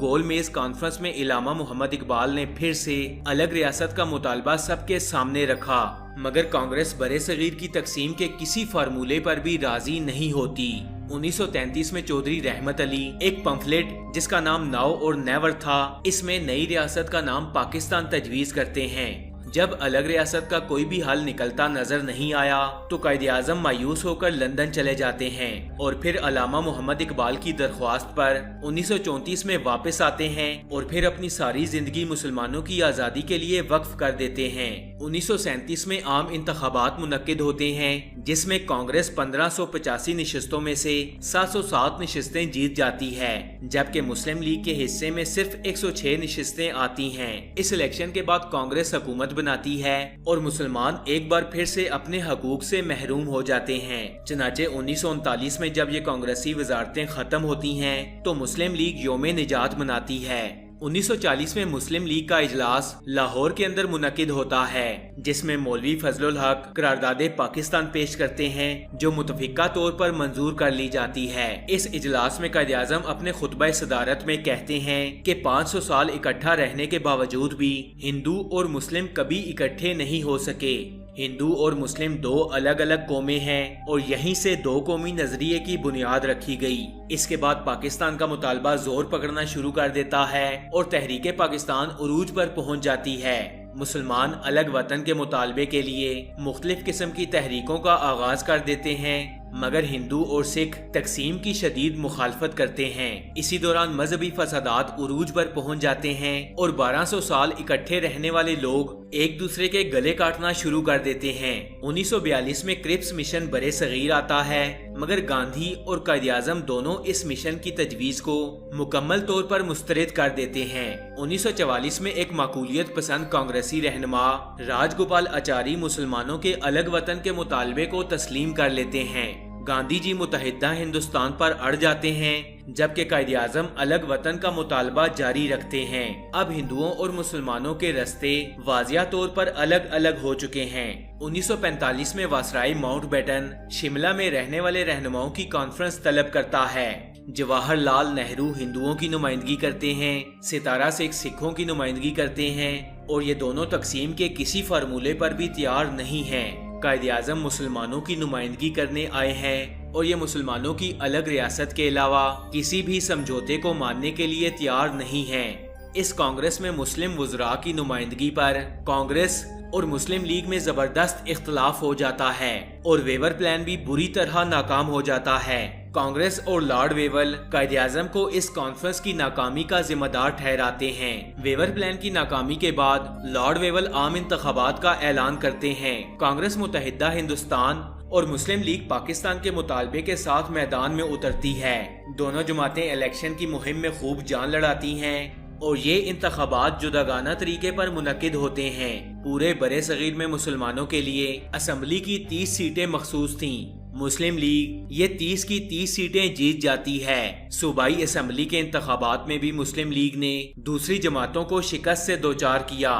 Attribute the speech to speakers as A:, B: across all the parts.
A: گول میز کانفرنس میں علامہ محمد اقبال نے پھر سے الگ ریاست کا مطالبہ سب کے سامنے رکھا، مگر کانگریس برے صغیر کی تقسیم کے کسی فارمولے پر بھی راضی نہیں ہوتی۔ 1933 میں چودھری رحمت علی ایک پمفلٹ جس کا نام ناؤ اور نیور تھا، اس میں نئی ریاست کا نام پاکستان تجویز کرتے ہیں۔ جب الگ ریاست کا کوئی بھی حل نکلتا نظر نہیں آیا تو قائد اعظم مایوس ہو کر لندن چلے جاتے ہیں اور پھر علامہ محمد اقبال کی درخواست پر 1934 میں واپس آتے ہیں اور پھر اپنی ساری زندگی مسلمانوں کی آزادی کے لیے وقف کر دیتے ہیں۔ 1937 میں عام انتخابات منعقد ہوتے ہیں جس میں کانگریس 1585 نشستوں میں سے 707 نشستیں جیت جاتی ہے، جبکہ مسلم لیگ کے حصے میں صرف 106 نشستیں آتی ہیں۔ اس الیکشن کے بعد کانگریس حکومت بناتی ہے اور مسلمان ایک بار پھر سے اپنے حقوق سے محروم ہو جاتے ہیں۔ چنانچہ 1939 میں جب یہ کانگریسی وزارتیں ختم ہوتی ہیں تو مسلم لیگ یوم نجات مناتی ہے۔ 1940 میں مسلم لیگ کا اجلاس لاہور کے اندر منعقد ہوتا ہے جس میں مولوی فضل الحق قرارداد پاکستان پیش کرتے ہیں جو متفقہ طور پر منظور کر لی جاتی ہے۔ اس اجلاس میں قائد اعظم اپنے خطبہ صدارت میں کہتے ہیں کہ 500 سال اکٹھا رہنے کے باوجود بھی ہندو اور مسلم کبھی اکٹھے نہیں ہو سکے۔ ہندو اور مسلم دو الگ الگ قومیں ہیں اور یہیں سے دو قومی نظریے کی بنیاد رکھی گئی۔ اس کے بعد پاکستان کا مطالبہ زور پکڑنا شروع کر دیتا ہے اور تحریک پاکستان عروج پر پہنچ جاتی ہے۔ مسلمان الگ وطن کے مطالبے کے لیے مختلف قسم کی تحریکوں کا آغاز کر دیتے ہیں، مگر ہندو اور سکھ تقسیم کی شدید مخالفت کرتے ہیں۔ اسی دوران مذہبی فسادات عروج پر پہنچ جاتے ہیں اور 1200 سال اکٹھے رہنے والے لوگ ایک دوسرے کے گلے کاٹنا شروع کر دیتے ہیں۔ 1942 میں کرپس مشن برے صغیر آتا ہے، مگر گاندھی اور قائد اعظم دونوں اس مشن کی تجویز کو مکمل طور پر مسترد کر دیتے ہیں۔ 1944 میں ایک معقولیت پسند کانگریسی رہنما راج گوپال اچاری مسلمانوں کے الگ وطن کے مطالبے کو تسلیم کر لیتے ہیں۔ گاندھی جی متحدہ ہندوستان پر اڑ جاتے ہیں، جبکہ قائد اعظم الگ وطن کا مطالبہ جاری رکھتے ہیں۔ اب ہندوؤں اور مسلمانوں کے راستے واضح طور پر الگ الگ ہو چکے ہیں۔ 1945 میں واسرائے ماؤنٹ بیٹن شملہ میں رہنے والے رہنماؤں کی کانفرنس طلب کرتا ہے۔ جواہر لال نہرو ہندوؤں کی نمائندگی کرتے ہیں، ستارہ سنگھ سکھوں کی نمائندگی کرتے ہیں اور یہ دونوں تقسیم کے کسی فارمولے پر بھی تیار نہیں ہیں۔ قائد اعظم مسلمانوں کی نمائندگی کرنے آئے ہیں اور یہ مسلمانوں کی الگ ریاست کے علاوہ کسی بھی سمجھوتے کو ماننے کے لیے تیار نہیں ہیں۔ اس کانگریس میں مسلم وزراء کی نمائندگی پر کانگریس اور مسلم لیگ میں زبردست اختلاف ہو جاتا ہے اور ویور پلان بھی بری طرح ناکام ہو جاتا ہے۔ کانگریس اور لارڈ ویول قائد اعظم کو اس کانفرنس کی ناکامی کا ذمہ دار ٹھہراتے ہیں۔ ویور پلان کی ناکامی کے بعد لارڈ ویول عام انتخابات کا اعلان کرتے ہیں۔ کانگریس متحدہ ہندوستان اور مسلم لیگ پاکستان کے مطالبے کے ساتھ میدان میں اترتی ہے۔ دونوں جماعتیں الیکشن کی مہم میں خوب جان لڑاتی ہیں اور یہ انتخابات جداگانہ طریقے پر منعقد ہوتے ہیں۔ پورے برے صغیر میں مسلمانوں کے لیے اسمبلی کی 30 سیٹیں مخصوص تھیں۔ مسلم لیگ یہ 30 کی 30 سیٹیں جیت جاتی ہے۔ صوبائی اسمبلی کے انتخابات میں بھی مسلم لیگ نے دوسری جماعتوں کو شکست سے دوچار کیا۔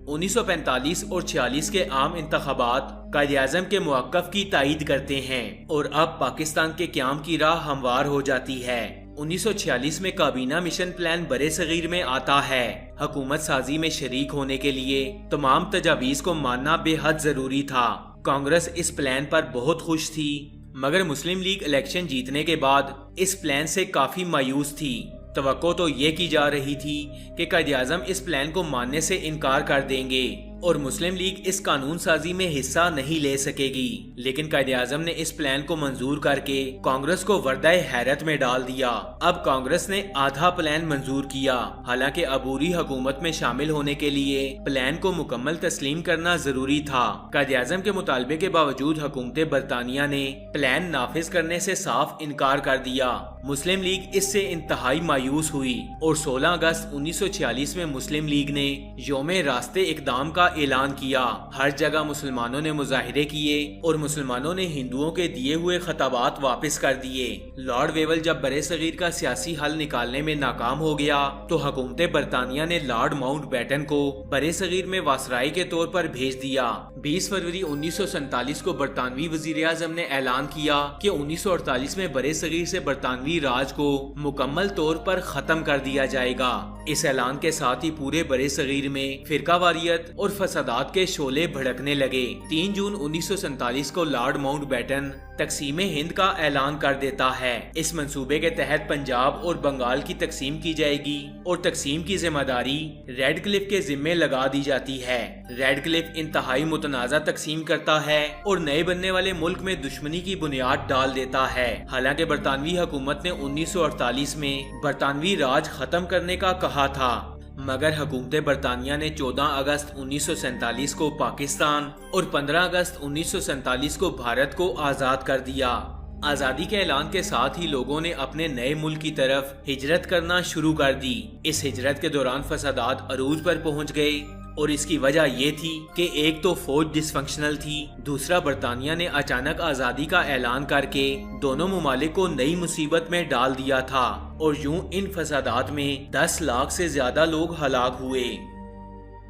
A: 1945 اور 46 کے عام انتخابات قائد اعظم کے موقف کی تائید کرتے ہیں اور اب پاکستان کے قیام کی راہ ہموار ہو جاتی ہے۔ 1946 میں کابینہ مشن پلان برے صغیر میں آتا ہے۔ حکومت سازی میں شریک ہونے کے لیے تمام تجاویز کو ماننا بے حد ضروری تھا۔ کانگریس اس پلان پر بہت خوش تھی، مگر مسلم لیگ الیکشن جیتنے کے بعد اس پلان سے کافی مایوس تھی۔ توقع تو یہ کی جا رہی تھی کہ قائد اعظم اس پلان کو ماننے سے انکار کر دیں گے اور مسلم لیگ اس قانون سازی میں حصہ نہیں لے سکے گی، لیکن قائد اعظم نے اس پلان کو منظور کر کے کانگریس کو وردہ حیرت میں ڈال دیا۔ اب کانگریس نے آدھا پلان منظور کیا، حالانکہ عبوری حکومت میں شامل ہونے کے لیے پلان کو مکمل تسلیم کرنا ضروری تھا۔ قائد اعظم کے مطالبے کے باوجود حکومت برطانیہ نے پلان نافذ کرنے سے صاف انکار کر دیا۔ مسلم لیگ اس سے انتہائی مایوس ہوئی اور 16 اگست 1946 میں مسلم لیگ نے یوم راستے اقدام کا اعلان کیا۔ ہر جگہ مسلمانوں نے مظاہرے کیے اور مسلمانوں نے ہندوؤں کے دیے ہوئے خطابات واپس کر دیے۔ لارڈ ویول جب برصغیر کا سیاسی حل نکالنے میں ناکام ہو گیا تو حکومت برطانیہ نے لارڈ ماؤنٹ بیٹن کو برصغیر میں واسرائی کے طور پر بھیج دیا۔ 20 فروری 1947 کو برطانوی وزیر اعظم نے اعلان کیا کہ 1948 میں برصغیر سے برطانوی راج کو مکمل طور پر ختم کر دیا جائے گا۔ اس اعلان کے ساتھ ہی پورے برصغیر میں فرقہ واریت اور فسادات کے شعلے بھڑکنے لگے۔ 3 جون 1947 کو لارڈ ماؤنٹ بیٹن تقسیم ہند کا اعلان کر دیتا ہے۔ اس منصوبے کے تحت پنجاب اور بنگال کی تقسیم کی جائے گی اور تقسیم کی ذمہ داری ریڈ کلف کے ذمے لگا دی جاتی ہے۔ ریڈ کلف انتہائی متنازع تقسیم کرتا ہے اور نئے بننے والے ملک میں دشمنی کی بنیاد ڈال دیتا ہے۔ حالانکہ برطانوی حکومت نے 1948 میں برطانوی راج ختم کرنے کا کہا تھا، مگر حکومت برطانیہ نے 14 اگست 1947 کو پاکستان اور 15 اگست 1947 کو بھارت کو آزاد کر دیا۔ آزادی کے اعلان کے ساتھ ہی لوگوں نے اپنے نئے ملک کی طرف ہجرت کرنا شروع کر دی۔ اس ہجرت کے دوران فسادات عروج پر پہنچ گئے اور اس کی وجہ یہ تھی کہ ایک تو فوج ڈس فنکشنل تھی، دوسرا برطانیہ نے اچانک آزادی کا اعلان کر کے دونوں ممالک کو نئی مصیبت میں ڈال دیا تھا، اور یوں ان فسادات میں 10 لاکھ سے زیادہ لوگ ہلاک ہوئے۔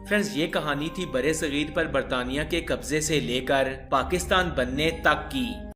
A: فرینڈز، یہ کہانی تھی برصغیر پر برطانیہ کے قبضے سے لے کر پاکستان بننے تک کی۔